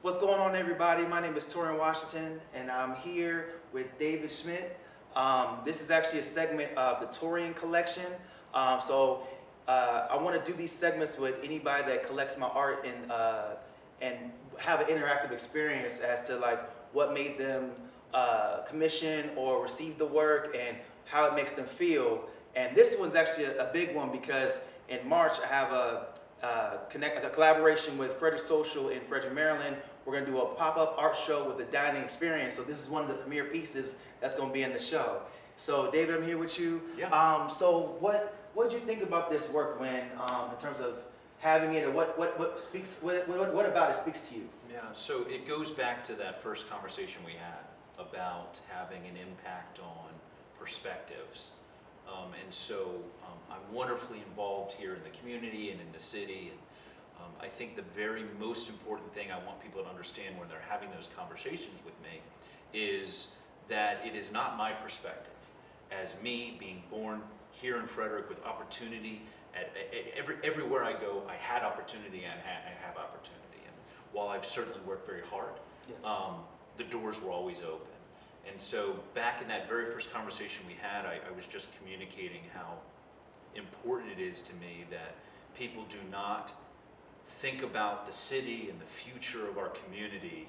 What's going on, everybody? My name is Taurean Washington, and I'm here with David Schmidt. This is actually a segment of the Taurean collection. I want to do these segments with anybody that collects my art and have an interactive experience as to like what made them commission or receive the work and how it makes them feel. And this one's actually a big one because in March I have a collaboration with Frederick Social in Frederick, Maryland. We're going to do a pop-up art show with a dining experience. So this is one of the premiere pieces that's going to be in the show. So David, I'm here with you. Yeah. So what did you think about this work when, in terms of having it, or what about it speaks to you? Yeah, so it goes back to that first conversation we had about having an impact on perspectives. I'm wonderfully involved here in the community and in the city. And I think the very most important thing I want people to understand when they're having those conversations with me is that it is not my perspective. As me being born here in Frederick with opportunity, everywhere I go, I had opportunity and I have opportunity. And while I've certainly worked very hard, Yes. The doors were always open. And so back in that very first conversation we had, I was just communicating how important it is to me that people do not think about the city and the future of our community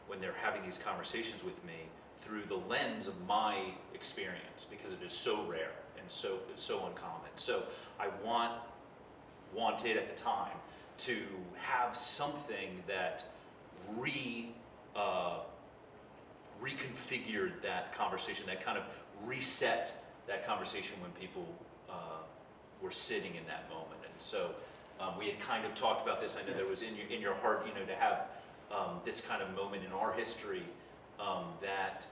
when they're having these conversations with me through the lens of my experience, because it is so rare and so uncommon. So I wanted at the time to have something that reconfigured that conversation, that kind of reset that conversation when people were sitting in that moment. And so we had kind of talked about this. I know Yes. there was in your heart, to have this kind of moment in our history that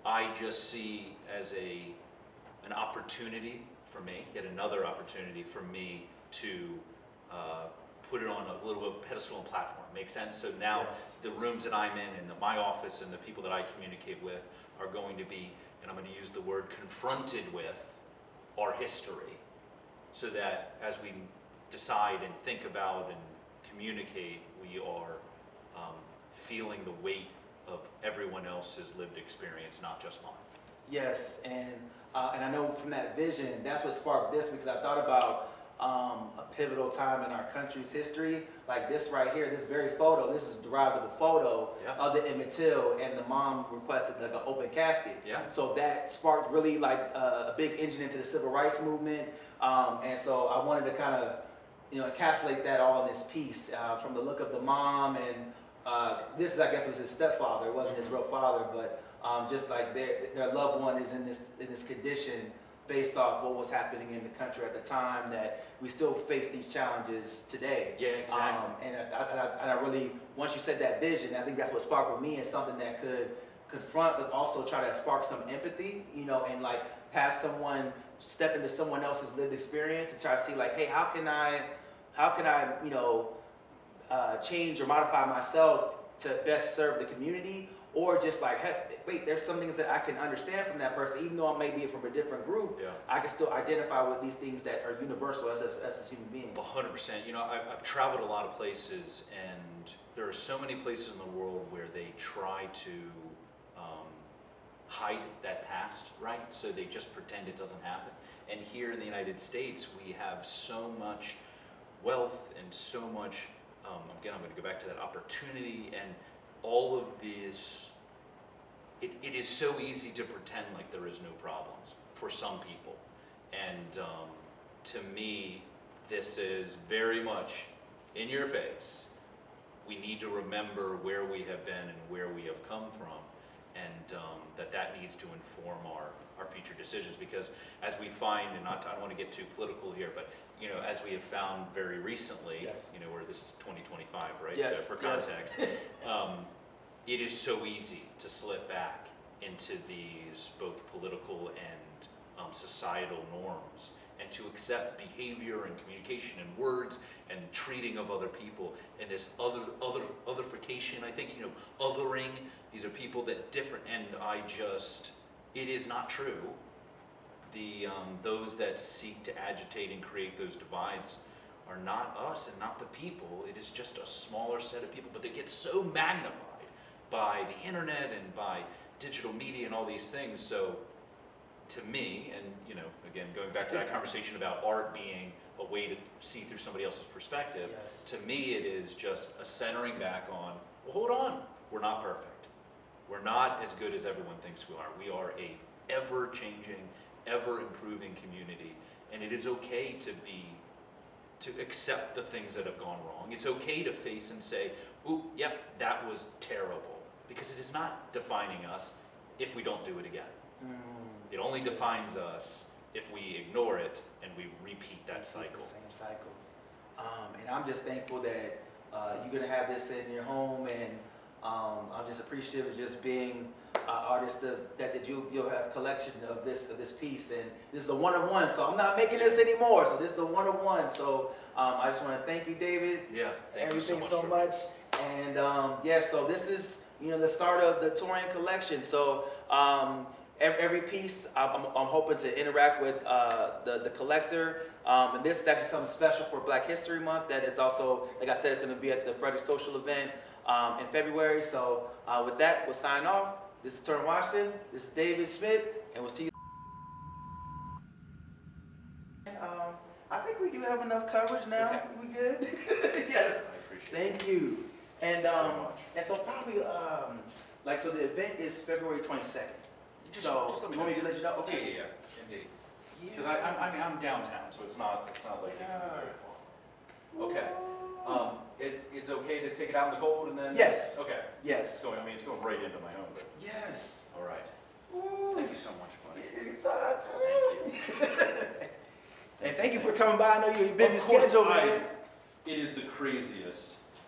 I just see as an opportunity for me, yet another opportunity for me to put it on a little bit of pedestal and platform. Make sense? So now Yes. the rooms that I'm in and my office and the people that I communicate with are going to be, and I'm going to use the word, confronted with our history, so that as we decide and think about and communicate, we are feeling the weight of everyone else's lived experience, not just mine. Yes, and I know from that vision, that's what sparked this, because I thought about a pivotal time in our country's history, like this right here, this very photo. This is derived of a photo Yeah. of the Emmet Till, and the mom requested like an open casket. Yeah. So that sparked really like a big engine into the civil rights movement, and so I wanted to kind of encapsulate that all in this piece, from the look of the mom, and this is, I guess, was his stepfather. It wasn't his real father, but just like their loved one is in this condition based off what was happening in the country at the time, that we still face these challenges today. Yeah, exactly. And I really, once you said that vision, I think that's what sparked with me, is something that could confront, but also try to spark some empathy, and like have someone step into someone else's lived experience and try to see like, hey, how can I change or modify myself to best serve the community, or just like, hey, wait, there's some things that I can understand from that person, even though I may be from a different group. Yeah. I can still identify with these things that are universal as human beings. 100%. I've traveled a lot of places, and there are so many places in the world where they try to hide that past, right? So they just pretend it doesn't happen. And here in the United States, we have so much wealth and so much, again, I'm going to go back to that opportunity and all of this. It is so easy to pretend like there is no problems for some people. And to me, this is very much in your face. We need to remember where we have been and where we have come from, and that needs to inform our future decisions. Because as we find, and I don't want to get too political here, but as we have found very recently, Yes. where this is 2025, right? Yes, So for yes. context, it is so easy to slip back into these both political and societal norms, and to accept behavior and communication and words and treating of other people, and this otherification. I think othering. These are people that different, and it is not true. Those that seek to agitate and create those divides are not us and not the people. It is just a smaller set of people, but they get so magnified by the internet and by digital media and all these things. So to me, and you know, again, going back to that conversation about art being a way to see through somebody else's perspective, Yes. to me it is just a centering back on, well, hold on, we're not perfect. We're not as good as everyone thinks we are. We are a ever-changing, ever-improving community, and it is okay to accept the things that have gone wrong. It's okay to face and say, ooh, yep, that was terrible, because it is not defining us if we don't do it again. It only defines us if we ignore it and we repeat that cycle. The same cycle. And I'm just thankful that you're gonna have this in your home, and I'm just appreciative of just being artist that you'll have collection of this piece, and this is a one-of-one. So I'm not making this anymore. So this is a one-of-one. So I just want to thank you, David. Yeah, thank you so much. And yeah, so this is the start of the Taurean collection. So every piece, I'm hoping to interact with the collector. And this is actually something special for Black History Month. That is also, like I said, it's going to be at the Frederick Social event in February. So with that, we'll sign off. This is Taurean Washington. This is David Schmidt, and we'll see you. I think we do have enough coverage now. Okay. We good? Yes. I appreciate it. Thank you. And so much. and so probably so the event is February 22nd. So just let me you want me know. to let you know? Okay. Yeah, indeed. Yeah. Because I'm downtown, so it's not like it can be very far. Okay. It's okay to take it out in the cold and then. Yes. Okay. Yes. So I mean, it's going right into my home, but Yes. all right. Ooh. Thank you so much, buddy. Anytime. Thank you. And thank you for coming by. I know you're a busy Of course, schedule, man. It is the craziest